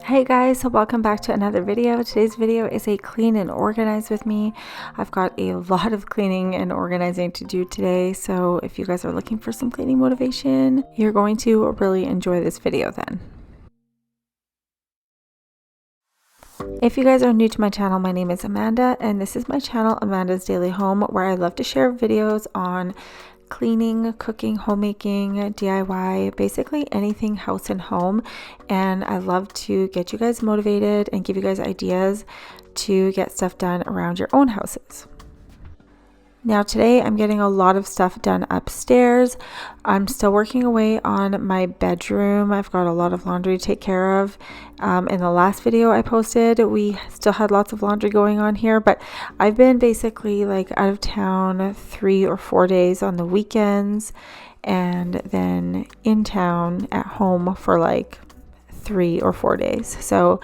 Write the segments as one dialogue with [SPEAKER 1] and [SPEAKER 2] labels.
[SPEAKER 1] Hey guys, so welcome back to another video. Today's video is a clean and organize with me. I've got a lot of cleaning and organizing to do today, so if you guys are looking for some cleaning motivation, you're going to really enjoy this video then. If you guys are new to my channel, my name is Amanda and this is my channel Amanda's Daily Home, where I love to share videos on cleaning, cooking, homemaking, DIY, basically anything house and home. And I love to get you guys motivated and give you guys ideas to get stuff done around your own houses. Now today I'm getting a lot of stuff done upstairs. I'm still working away on my bedroom. I've got a lot of laundry to take care of. In the last video I posted, we still had lots of laundry going on here, but I've been basically like out of town 3 or 4 days on the weekends and then in town at home for like 3 or 4 days. So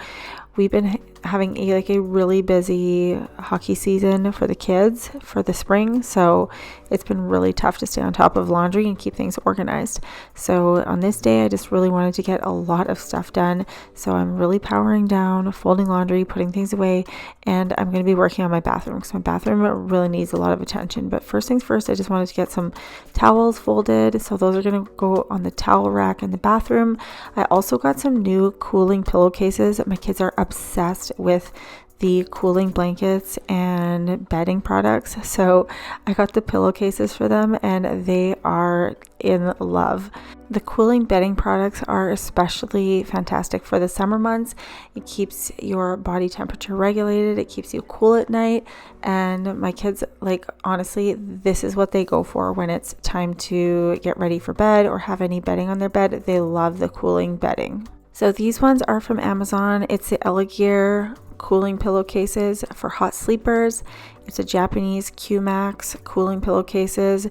[SPEAKER 1] we've been having a really busy hockey season for the kids for the spring, so it's been really tough to stay on top of laundry and keep things organized. So on this day I just really wanted to get a lot of stuff done, so I'm really powering down, folding laundry, putting things away, and I'm going to be working on my bathroom because my bathroom really needs a lot of attention. But first things first, I just wanted to get some towels folded, so those are going to go on the towel rack in the bathroom. I also got some new cooling pillowcases. My kids are obsessed with the cooling blankets and bedding products, so I got the pillowcases for them and they are in love. The cooling bedding products are especially fantastic for the summer months. It keeps your body temperature regulated, it keeps you cool at night, and my kids, like, honestly, this is what they go for when it's time to get ready for bed or have any bedding on their bed. They love the cooling bedding. So these ones are from Amazon. It's the Elegear cooling pillowcases for hot sleepers. It's a Japanese Q-Max cooling pillowcases,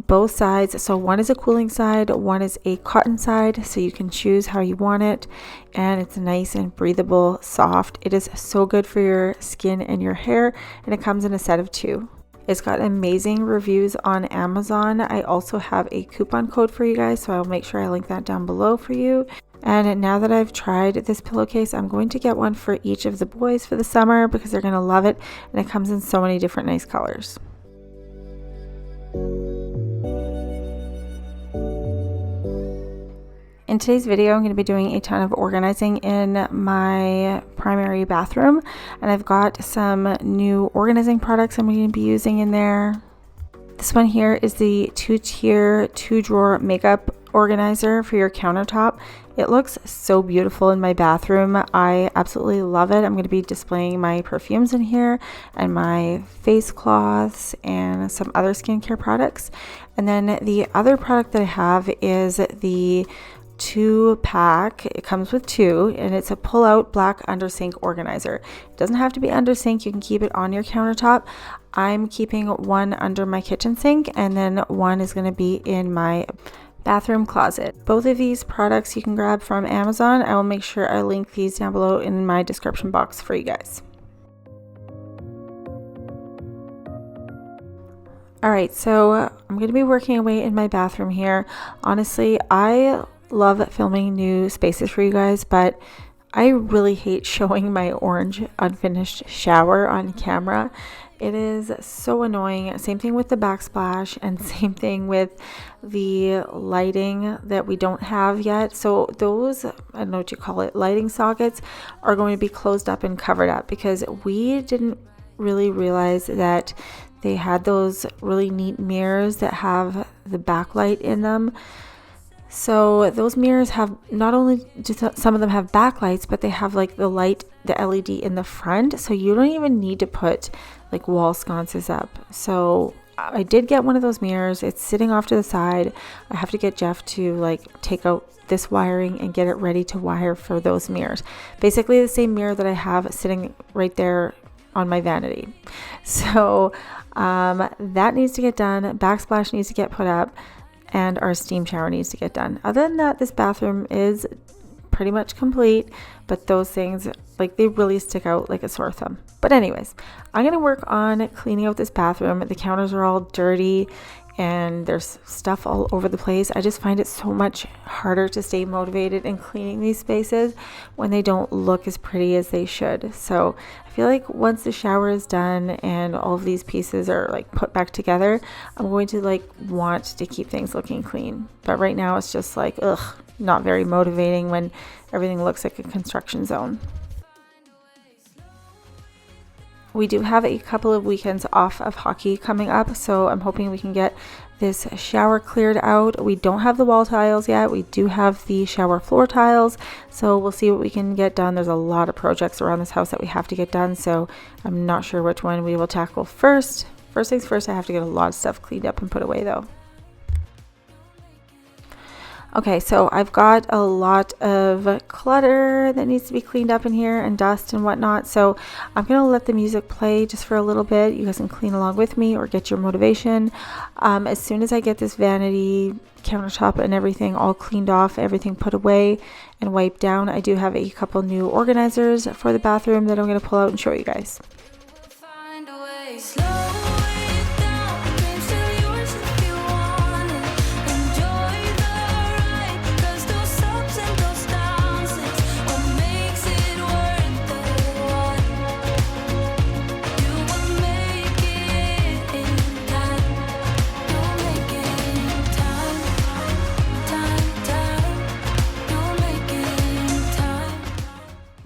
[SPEAKER 1] both sides. So one is a cooling side, one is a cotton side, so you can choose how you want it. And it's nice and breathable, soft. It is so good for your skin and your hair, and it comes in a set of 2. It's got amazing reviews on Amazon. I also have a coupon code for you guys, so I'll make sure I link that down below for you. And now that I've tried this pillowcase, I'm going to get one for each of the boys for the summer because they're going to love it, and it comes in so many different nice colors. In today's video, I'm going to be doing a ton of organizing in my primary bathroom, and I've got some new organizing products I'm going to be using in there. This one here is the 2-tier 2-drawer makeup organizer for your countertop. It looks so beautiful in my bathroom. I absolutely love it. I'm going to be displaying my perfumes in here and my face cloths and some other skincare products. And then the other product that I have is the 2-pack. It comes with 2, and it's a pull-out black under sink organizer. It doesn't have to be under sink. You can keep it on your countertop. I'm keeping one under my kitchen sink, and then one is going to be in my bathroom closet. Both of these products you can grab from Amazon. I will make sure I link these down below in my description box for you guys. Alright, so I'm going to be working away in my bathroom here. Honestly, I love filming new spaces for you guys, but I really hate showing my orange unfinished shower on camera. It is so annoying. Same thing with the backsplash, and same thing with the lighting that we don't have yet. So those, I don't know what you call it, lighting sockets are going to be closed up and covered up because we didn't really realize that they had those really neat mirrors that have the backlight in them. So those mirrors have, not only do some of them have backlights, but they have like the light, the LED in the front, so you don't even need to put like wall sconces up. So I did get one of those mirrors. It's sitting off to the side. I have to get Jeff to like take out this wiring and get it ready to wire for those mirrors. Basically the same mirror that I have sitting right there on my vanity. So that needs to get done. Backsplash needs to get put up, and our steam shower needs to get done. Other than that, this bathroom is pretty much complete, but those things, like, they really stick out like a sore thumb. But anyways, I'm gonna work on cleaning out this bathroom. The counters are all dirty and there's stuff all over the place. I just find it so much harder to stay motivated in cleaning these spaces when they don't look as pretty as they should. So I feel like once the shower is done and all of these pieces are like put back together, I'm going to like want to keep things looking clean. But right now it's just like, ugh, not very motivating when everything looks like a construction zone. We do have a couple of weekends off of hockey coming up, so I'm hoping we can get this shower cleared out. We don't have the wall tiles yet. We do have the shower floor tiles, so we'll see what we can get done. There's a lot of projects around this house that we have to get done, so I'm not sure which one we will tackle first. First things first, I have to get a lot of stuff cleaned up and put away though. Okay, so I've got a lot of clutter that needs to be cleaned up in here and dust and whatnot. So I'm going to let the music play just for a little bit. You guys can clean along with me or get your motivation. As soon as I get this vanity, countertop and everything all cleaned off, everything put away and wiped down, I do have a couple new organizers for the bathroom that I'm going to pull out and show you guys.
[SPEAKER 2] Find a way,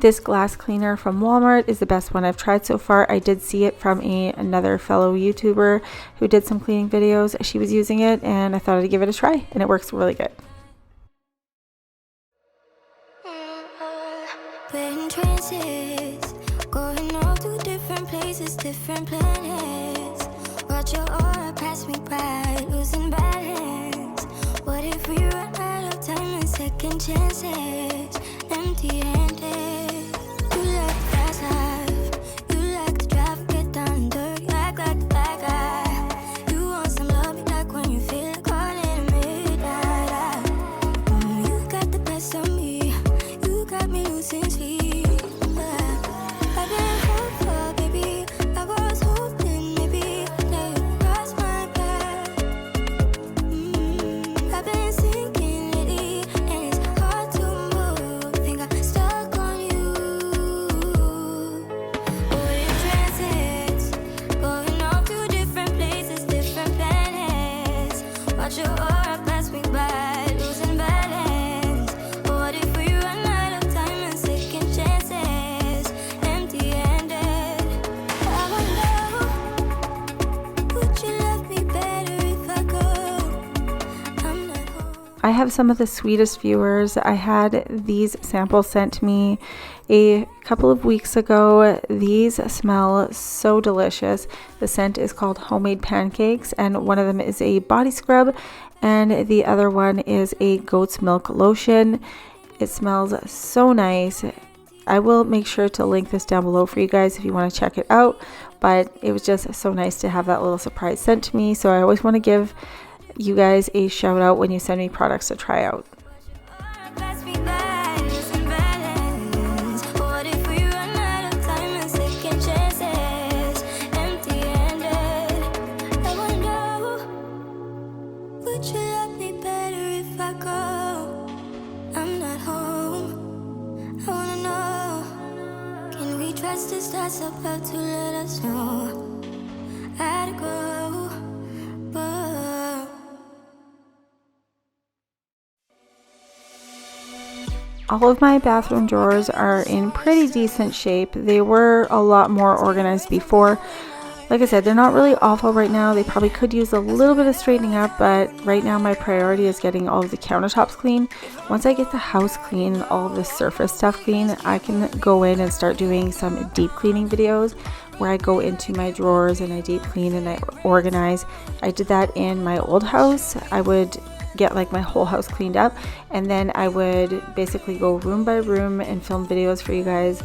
[SPEAKER 1] This glass cleaner from Walmart is the best one I've tried so far. I did see it from another fellow YouTuber who did some cleaning videos. She was using it and I thought I'd give it a try, and it works really good.
[SPEAKER 2] We're in trances, going all to different places, different planets. Watch your aura pass me by, losing balance. What if we run out of time and second chances? Empty-handed.
[SPEAKER 1] I have some of the sweetest viewers. I had these samples sent to me a couple of weeks ago. These smell so delicious. The scent is called Homemade Pancakes, and one of them is a body scrub and the other one is a goat's milk lotion. It smells so nice. I will make sure to link this down below for you guys if you want to check it out, but it was just so nice to have that little surprise sent to me. So I always want to give you guys a shout out when you send me products to try out.
[SPEAKER 2] That's about to let us know how to go.
[SPEAKER 1] All of my bathroom drawers are in pretty decent shape. They were a lot more organized before. Like I said, they're not really awful right now. They probably could use a little bit of straightening up, but right now my priority is getting all of the countertops clean. Once I get the house clean, all of the surface stuff clean, I can go in and start doing some deep cleaning videos where I go into my drawers and I deep clean and I organize. I did that in my old house. I would get like my whole house cleaned up, and then I would basically go room by room and film videos for you guys,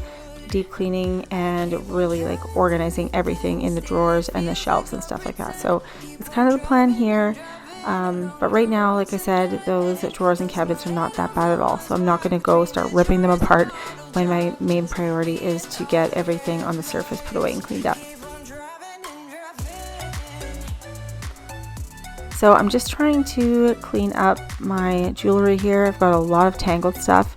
[SPEAKER 1] deep cleaning and really like organizing everything in the drawers and the shelves and stuff like that. So it's kind of the plan here, but right now, like I said, those drawers and cabinets are not that bad at all, so I'm not going to go start ripping them apart when my main priority is to get everything on the surface put away and cleaned up. So I'm just trying to clean up my jewelry here. I've got a lot of tangled stuff.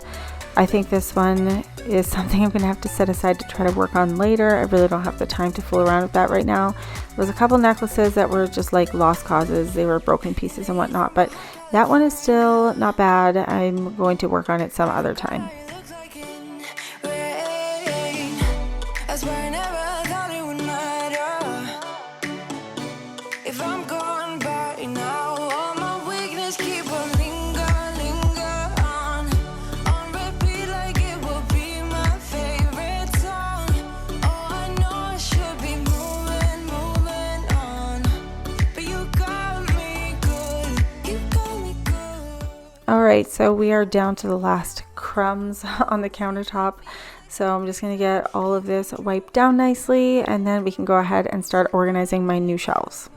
[SPEAKER 1] I think this one is something I'm going to have to set aside to try to work on later. I really don't have the time to fool around with that right now. There was a couple necklaces that were just like lost causes. They were broken pieces and whatnot, but that one is still not bad. I'm going to work on it some other time. Alright, so we are down to the last crumbs on the countertop. So I'm just going to get all of this wiped down nicely, and then we can go ahead and start organizing my new shelves.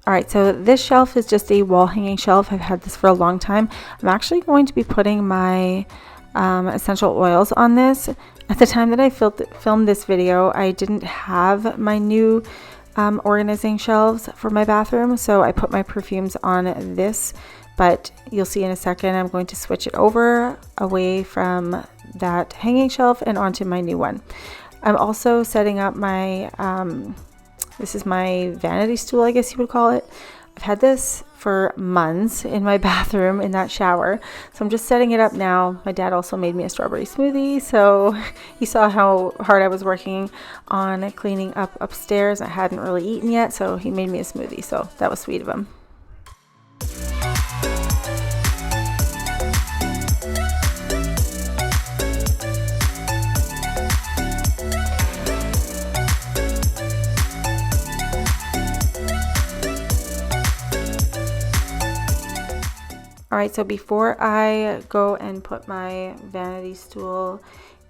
[SPEAKER 1] Alright, so this shelf is just a wall hanging shelf. I've had this for a long time. I'm actually going to be putting my essential oils on this. At the time that I filmed this video, I didn't have my new organizing shelves for my bathroom, so I put my perfumes on this, but you'll see in a second I'm going to switch it over away from that hanging shelf and onto my new one. I'm also setting up my this is my vanity stool, I guess you would call it. I've had this for months in my bathroom in that shower. So I'm just setting it up now. My dad also made me a strawberry smoothie. So he saw how hard I was working on cleaning up upstairs. I hadn't really eaten yet, so he made me a smoothie. So that was sweet of him. Alright, so before I go and put my vanity stool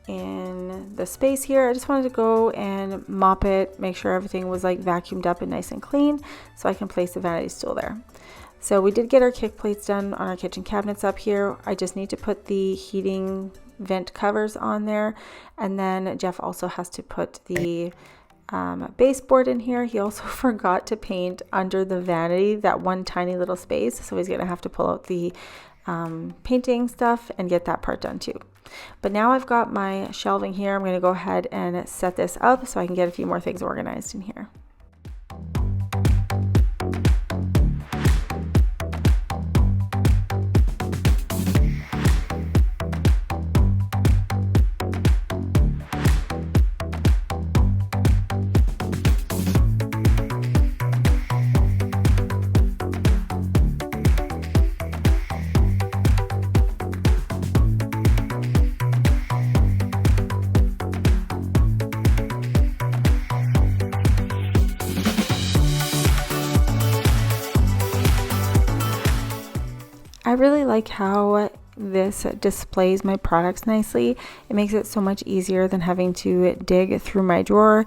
[SPEAKER 1] in the space here, I just wanted to go and mop it, make sure everything was like vacuumed up and nice and clean so I can place the vanity stool there. So we did get our kick plates done on our kitchen cabinets up here. I just need to put the heating vent covers on there, and then Jeff also has to put the baseboard in here. He also forgot to paint under the vanity, that one tiny little space, so he's gonna have to pull out the painting stuff and get that part done too. But now I've got my shelving here. I'm gonna go ahead and set this up so I can get a few more things organized in here. I really like how this displays my products nicely. It makes it so much easier than having to dig through my drawer.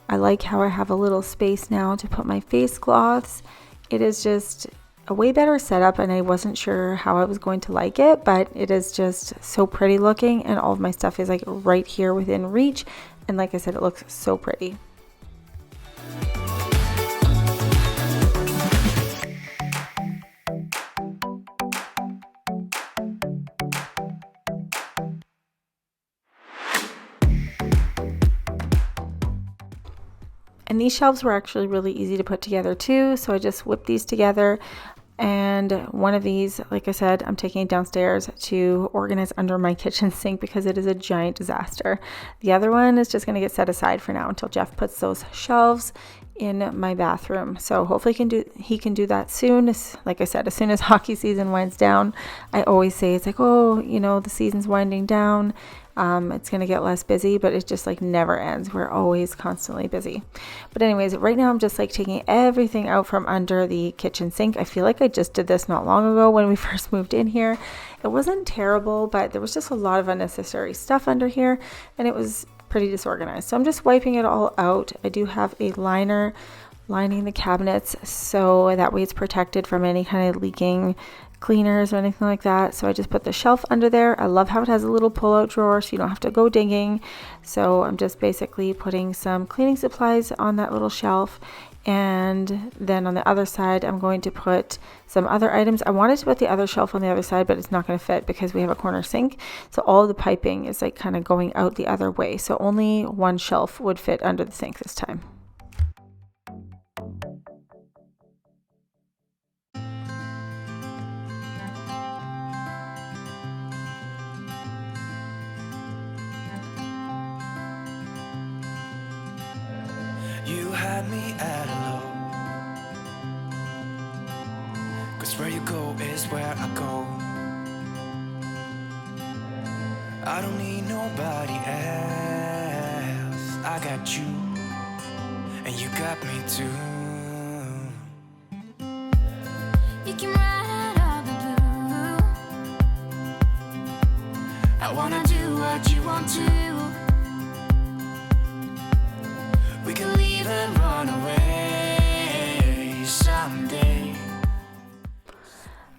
[SPEAKER 1] I like how I have a little space now to put my face cloths. It is just a way better setup, and I wasn't sure how I was going to like it, but it is just so pretty looking, and all of my stuff is like right here within reach, and like I said, it looks so pretty. And these shelves were actually really easy to put together too, so I just whipped these together. And one of these, like I said, I'm taking it downstairs to organize under my kitchen sink because it is a giant disaster. The other one is just going to get set aside for now until Jeff puts those shelves in my bathroom. So hopefully he can do that soon. Like I said, as soon as hockey season winds down, I always say it's like, oh, you know, the season's winding down. It's going to get less busy, but it just like never ends. We're always constantly busy. But anyways, right now I'm just like taking everything out from under the kitchen sink. I feel like I just did this not long ago when we first moved in here. It wasn't terrible, but there was just a lot of unnecessary stuff under here, and it was pretty disorganized. So I'm just wiping it all out. I do have a liner lining the cabinets so that way it's protected from any kind of leaking cleaners or anything like that. So I just put the shelf under there. I love how it has a little pull-out drawer so you don't have to go digging. So I'm just basically putting some cleaning supplies on that little shelf, and then on the other side I'm going to put some other items. I wanted to put the other shelf on the other side, but it's not going to fit because we have a corner sink, so all the piping is like kind of going out the other way, so only one shelf would fit under the sink this time.
[SPEAKER 2] You had me at a low, 'cause where you go is where I go. I don't need nobody else. I got you, and you got me too. You can ride out of the blue. I wanna do what you want to. We can leave and run away someday.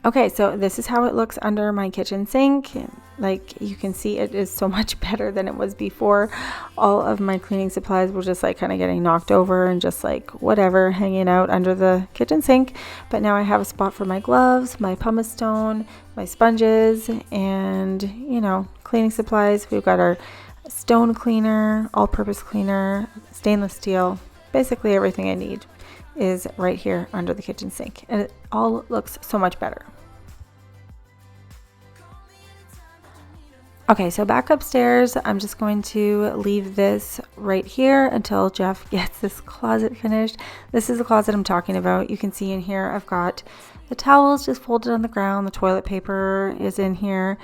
[SPEAKER 1] Okay, so this is how it looks under my kitchen sink. Like you can see, it is so much better than it was before. All of my cleaning supplies were just like kind of getting knocked over and just like whatever hanging out under the kitchen sink. But now I have a spot for my gloves, my pumice stone, my sponges, and you know, cleaning supplies. We've got our stone cleaner, all-purpose cleaner, stainless steel. Basically everything I need is right here under the kitchen sink, and it all looks so much better. Okay, so back upstairs, I'm just going to leave this right here until Jeff gets this closet finished. This is the closet I'm talking about. You can see in here I've got the towels just folded on the ground, the toilet paper is in here.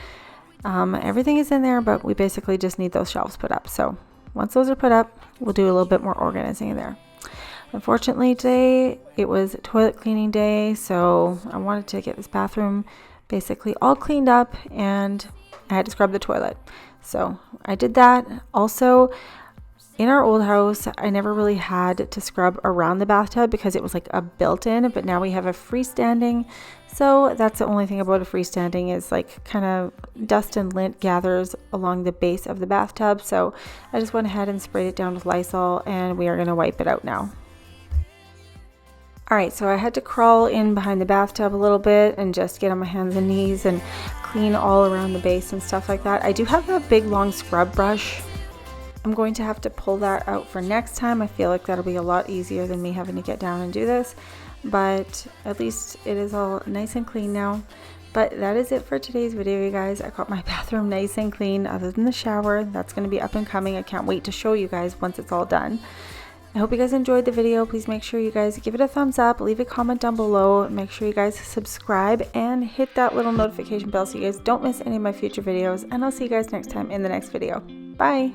[SPEAKER 1] Everything is in there, but we basically just need those shelves put up. So once those are put up, we'll do a little bit more organizing in there. Unfortunately today it was toilet cleaning day, so I wanted to get this bathroom basically all cleaned up, and I had to scrub the toilet. So I did that. Also, in our old house, I never really had to scrub around the bathtub because it was like a built-in, but now we have a freestanding. So that's the only thing about a freestanding is like kind of dust and lint gathers along the base of the bathtub. So I just went ahead and sprayed it down with Lysol, and we are going to wipe it out now. All right, so I had to crawl in behind the bathtub a little bit and just get on my hands and knees and clean all around the base and stuff like that. I do have a big long scrub brush. I'm going to have to pull that out for next time. I feel like that'll be a lot easier than me having to get down and do this, but at least it is all nice and clean now. But that is it for today's video, you guys. I got my bathroom nice and clean other than the shower. That's going to be up and coming. I can't wait to show you guys once it's all done. I hope you guys enjoyed the video. Please make sure you guys give it a thumbs up, leave a comment down below, make sure you guys subscribe and hit that little notification bell so you guys don't miss any of my future videos, and I'll see you guys next time in the next video. Bye!